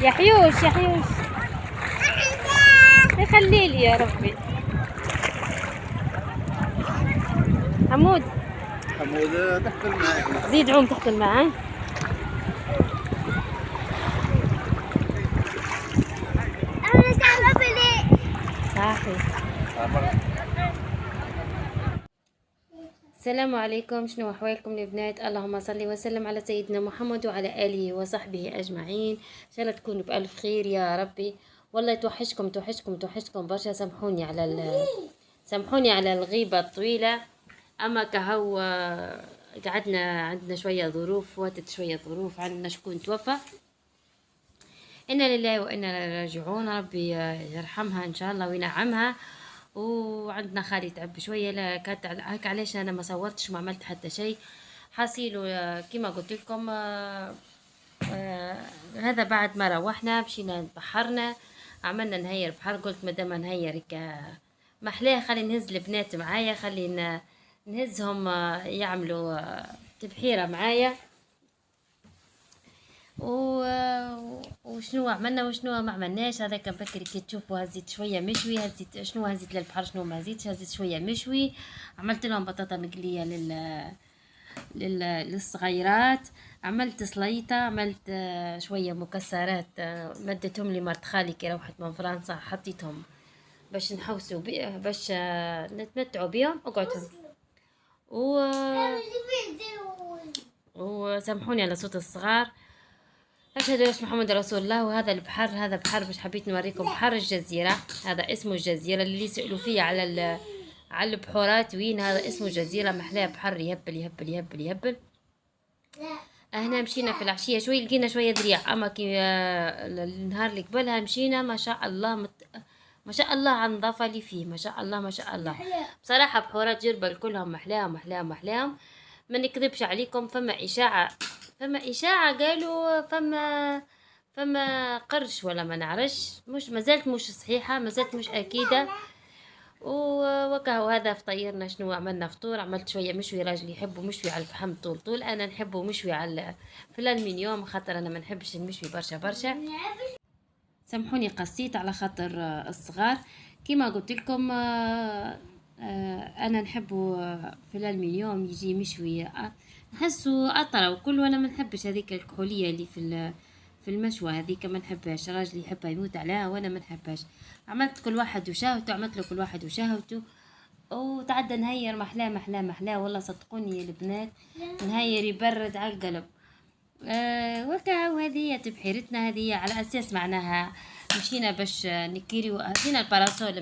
يا حيوش يا حيوش، يخليلي يا ربي. حمود حمود تحت الماء. زيد عوم تحت الماء. صافي. السلام عليكم، شنو احوالكم البنات؟ اللهم صل وسلم على سيدنا محمد وعلى اله وصحبه اجمعين. ان شاء الله تكونوا بالف خير يا ربي. والله توحشكم برشا. سامحوني على الغيبه الطويله، اما كهو قعدنا عندنا شويه ظروف، فاتت شويه ظروف، عندنا شكون توفى. إنا لله وإنا إليه راجعون. ربي يرحمها إن شاء الله وينعمها. وعندنا خالي تعب شوية، لا كانت هيك علاش أنا ما صورتش وما عملت حتى شيء. حاصيله كما قلت لكم هذا بعد ما روحنا مشينا بحرنا، عملنا نهير بحر. قلت مادام نهير هيك محلاه، خلي نهز البنات معايا، خلي نهزهم يعملوا تبحيرة معايا. وشنو عملنا وشنو ما عملناش. هذاك بكري كي تشوفوا هزيت شويه مشوي، هزيت للبحر، شنو ما هزيتش، هزيت شويه مشوي. عملت لهم بطاطا مقليه للصغيرات. عملت سليطه، عملت شويه مكسرات مدتهم لي مرت خالي كي روحت من فرنسا، حطيتهم باش نحوسوا باش نتمتعوا بيهم. اقعدهم وسامحوني على صوت الصغار. أشهد أن محمد رسول الله. وهذا البحر، هذا بحر مش حبيت نوريكم بحر الجزيرة. هذا اسمه الجزيرة. اللي يسألوا فيه على البحورات وين، هذا اسمه الجزيرة. محلاه بحر يهبل يهبل يهبل يهبل. هنا مشينا في العشية شوي، لقينا شوية ذريع. أما كي النهار اللي قبلها مشينا ما شاء الله ما شاء الله عن نظافة اللي فيه، ما شاء الله ما شاء الله. بصراحة بحورات جربل كلهم محلاهم محلاهم محلاهم. ما نكذبش عليكم، فما إشاعة قالوا فما قرش ولا ما نعرفش، مش مازالت مش صحيحة، مازالت مش أكيدة. وكهو هذا فطيرنا. شنو عملنا؟ فطور. عملت شوية مشوي، راجلي يحبوا مشوي على الفحم طول. أنا نحبه مشوي في الألمنيوم، خاطر أنا ما نحبش المشوي برشا. سامحوني قصيت على خاطر الصغار. كما قلت لكم انا نحبه في الالمنيوم يجي مشوي، نحسه اطرى وكل. وانا ما نحبش هذيك الكحوليه اللي في المشوى هذيك، ما نحبهاش. راجلي يحبها يموت عليها وانا ما نحبهاش. عملت كل واحد وشهوته، عملت له كل واحد وشهوته. وتعدى نهير محلاه محلاه محلاه. والله صدقوني يا البنات، نهير يبرد على القلب. وهذه تبحيرتنا. هذه على اساس معناها مشينا باش نكيري. هزينا الباراسول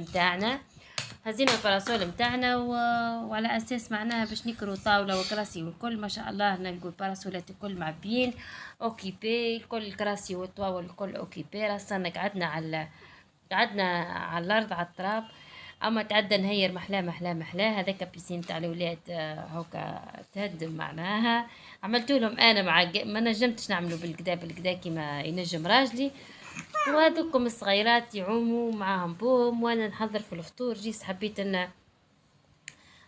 متاعنا وعلى اساس معناها باش نكروا طاوله وكراسي والكل. ما شاء الله نلقوا الباراسولات الكل معبيين اوكيبي، الكل الكراسي والطاول الكل اوكيبي. راسنا قعدنا على الارض على التراب. اما تعدى نهير محلاه محلاه محلاه. هذاك بيسين تاع الولاد هوكا تهدم معناها. عملت لهم انا ما نجمتش نعمله بالكدا كيما ينجم راجلي. وهذوكم الصغيرات يعوموا معاهم بوهم وانا نحضر في الفطور. جيس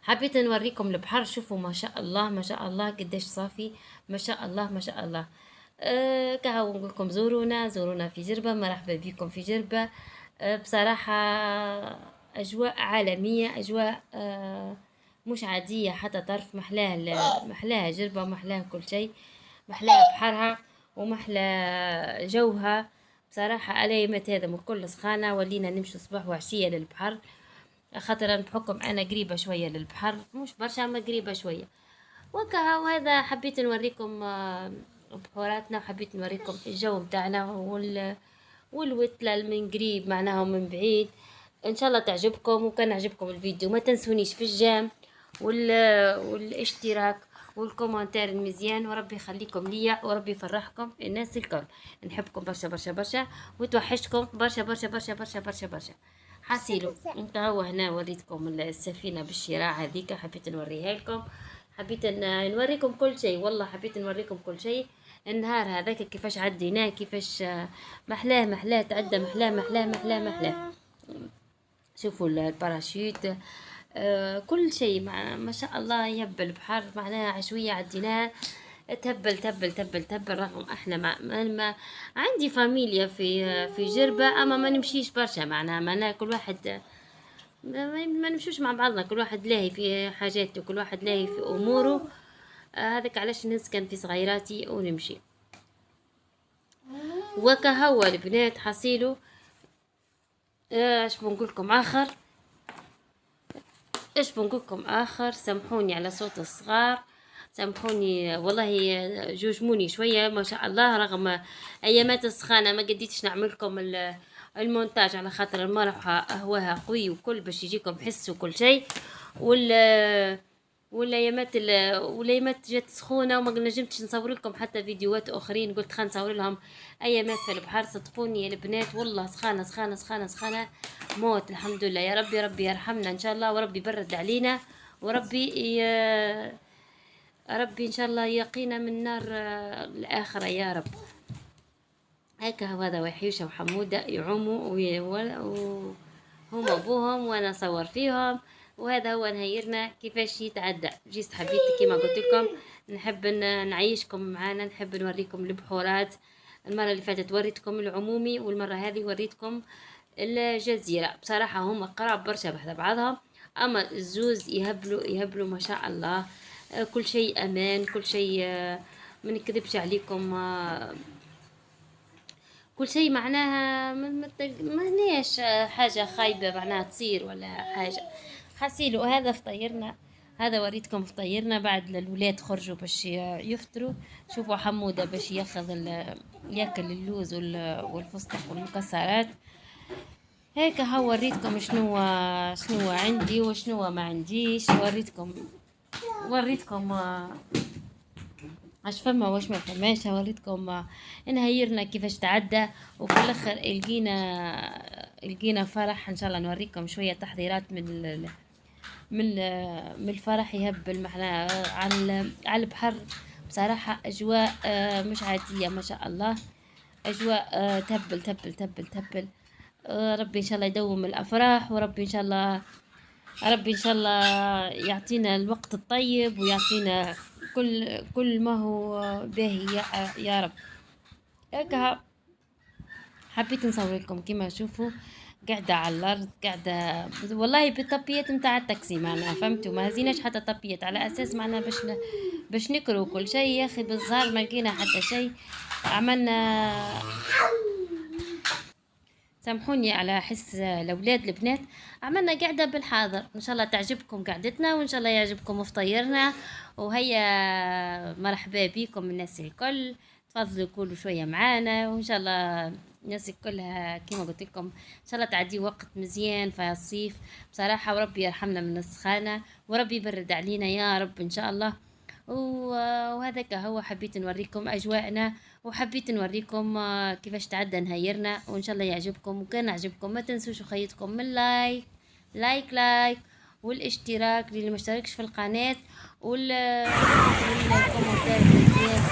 حبيت نوريكم البحر. شوفوا ما شاء الله ما شاء الله قداش صافي، ما شاء الله ما شاء الله. كهو نقول لكم زورونا في جربة. مرحبا بكم في جربة. بصراحة أجواء عالمية، أجواء مش عادية حتى طرف. محلاها جربة، محلاها كل شيء، محلاها بحرها ومحلى جوها. بصراحة ألايمت هذا من كل سخانة. ولينا نمشي صباح وعشية للبحر، خاطر بحكم أنا قريبة شوية للبحر، مش برشا أما قريبة شوية. وهذا حبيت نوريكم بحوراتنا، وحبيت نوريكم الجو متاعنا والوتلة من قريب معناها من بعيد. ان شاء الله تعجبكم. وكان عجبكم الفيديو ما تنسونيش في الجيم والاشتراك والكومنتار المزيان. وربي يخليكم ليا وربي يفرحكم الناس الكل. نحبكم برشا برشا برشا وتوحشكم برشا برشا برشا برشا برشا برشا. حاسيلو انت هو هنا وريتكم السفينة بالشراع هذيك، حبيت نوريها لكم. حبيت نوريكم كل شيء، والله حبيت نوريكم كل شيء. النهار هذاك كيفاش عديناه، كيفاش محلاه تعدى محلاه محلاه محلاه محلاه. شوفوا الباراشوت كل شيء ما شاء الله يهب البحر معناها عشوية عديناه. تهبل تهبل تهبل تهبل. رغم احنا ما عندي فاميليا في جربة، اما ما نمشيش برشا، معناها ما كل واحد ما نمشوش مع بعضنا، كل واحد لاهي في حاجاته، كل واحد لاهي في اموره. هذاك علاش نسكن في صغيراتي ونمشي. وكهو البنات حصيلو. ايش بنقولكم اخر، ايش بنقولكم اخر، سامحوني على صوت الصغار، سامحوني والله، جوجموني شويه ما شاء الله. رغم ايامات السخانه ما قديتش نعملكم المونتاج، على خاطر المرحة هواها قوي وكل باش يجيكم حس وكل شيء. والايامات جات سخونه وما نجمتش نصور لكم حتى فيديوهات اخرين. قلت خلينا نصور لهم ايامات في البحر. صدقوني يا البنات والله سخانه سخانه سخانه سخانه موت. الحمد لله يا ربي، ربي يرحمنا ان شاء الله، وربي يبرد علينا، وربي ربي ان شاء الله يقينا من نار الاخره يا رب. هيك هذا وحيوشه وحموده يعوموا وهم ابوهم وانا صور فيهم. وهذا هو نهيرنا كيفاش يتعدى. جيت حبيت كما قلت لكم نحب نعيشكم معانا، نحب نوريكم البحورات. المره اللي فاتت وريتكم العمومي، والمره هذه وريتكم الجزيره. بصراحه هم قراب برشا بحذا بعضهم، اما الزوز يهبلوا ما شاء الله. كل شيء امان، كل شيء ما نكذبش عليكم، كل شيء معناها ما هناش حاجه خايبه معناها تصير ولا حاجه. حسيلو هذا فطيرنا، هذا وريتكم فطيرنا بعد الولاد خرجوا باش يفطروا. شوفوا حموده باش ياكل اللوز والفستق والمكسرات. هيك هاو وريتكم شنو عندي وشنو ما عنديش. وريتكم اش فما واش ما فماش. وريتكم نهيرنا كيفاش تعدى، وفي الاخر لقينا فرح. ان شاء الله نوريكم شويه تحضيرات من الفرح. يهبل معنا على البحر بصراحه. اجواء مش عاديه ما شاء الله، اجواء تهبل تهبل تهبل تهبل. ربي ان شاء الله يدوم الافراح، وربي ان شاء الله يعطينا الوقت الطيب، ويعطينا كل ما هو باهي يا رب. هكا حبيت نصور لكم كما تشوفوا قاعده على الارض، قاعده والله بالطبيات نتاع التاكسي معناها، فهمتوا؟ ما هزيناش حتى طبيات على اساس معناها باش نكروا كل شيء. يا اخي بالظهر ما لقينا حتى شيء. عملنا، سامحوني على حس الاولاد البنات، عملنا قاعده بالحاضر. ان شاء الله تعجبكم قعدتنا، وان شاء الله يعجبكم فطيرنا. وهيا مرحبا بكم الناس الكل، تفضلوا كلوا شويه معانا، وان شاء الله الناس كلها كما قلت لكم ان شاء الله تعدي وقت مزيان في الصيف بصراحه. وربي يرحمنا من السخانه، وربي يبرد علينا يا رب ان شاء الله. وهذاك هو حبيت نوريكم اجواءنا، وحبيت نوريكم كيفاش تعدى نهيرنا. وان شاء الله يعجبكم، وكان عجبكم ما تنسوش خيطكم من لايك والاشتراك للي ما اشتركش في القناه، والكومنتات مزيان.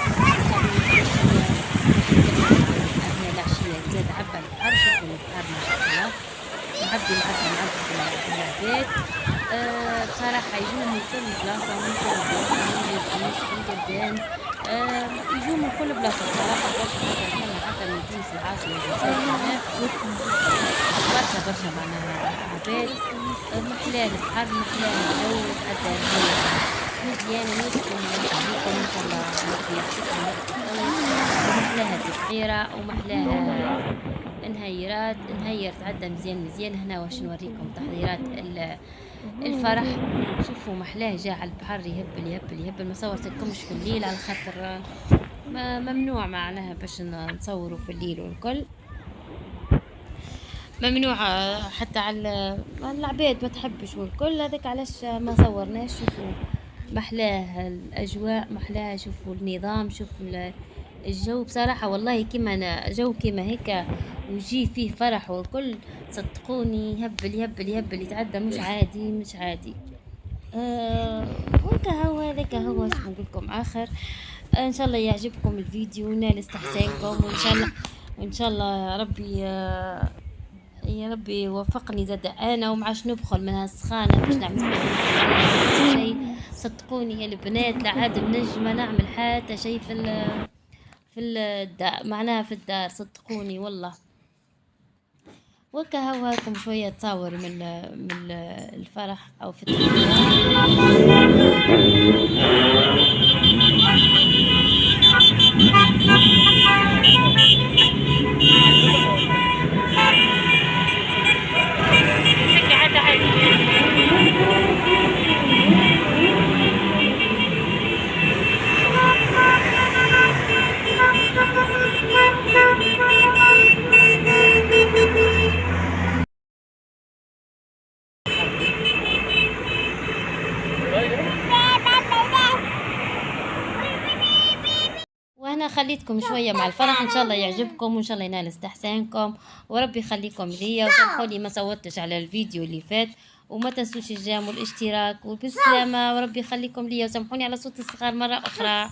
العشيه زاد عبى البحر، شوفوا البحر ما شاء الله معبي العباد. بصراحة يجوا من كل بلاصة، من كل بلاصة، من الجيش، من جدان، يجوا من كل بلاصة بصراحة. حتى من تونس العاصمة برشا معناها عباد. محلاه البحر، محلاه الجو، حتى مزيان. نوصلكم عليكم ان شاء الله ربي يعطيكم ومحلاها البحيرة، ومحلاها نهير تعدى مزيان. هنا واش نوريكم تحضيرات الفرح. شوفوا محلاه جا على البحر، يهبل. ما صورتلكمش في الليل على خاطر ممنوع معناها باش نصوروا في الليل، والكل ممنوع حتى على العباد ما تحبش والكل. هذاك علاش ما صورناش. شوفوا محلاه الاجواء، محلاه. شوفوا النظام، شوفوا الجو بصراحة والله كيما جو كيما هيك ويجي فيه فرح والكل. صدقوني يهبل يتعدى مش عادي. هذاك هو ايش نقولكم اخر. ان شاء الله يعجبكم الفيديو ونال استحسانكم، وان شاء الله ربي يا ربي يوفقني زاد انا ومعاش نبخل من هالسخانة باش نعمل شيء. صدقوني يا البنات لا عاد منجمة نعمل حتى شي في الدار، معناها في الدار صدقوني والله. وكا هاو هاكم شوية تصور من الفرح أو في وانا خليتكم شويه مع الفرح، ان شاء الله يعجبكم وان شاء الله ينال استحسانكم، وربي يخليكم ليا. وسامحوني ما صوتش على الفيديو اللي فات، وما تنسوش الجام والاشتراك وبالسلامه، وربي يخليكم ليا. وسامحوني على صوت الصغار مره اخرى.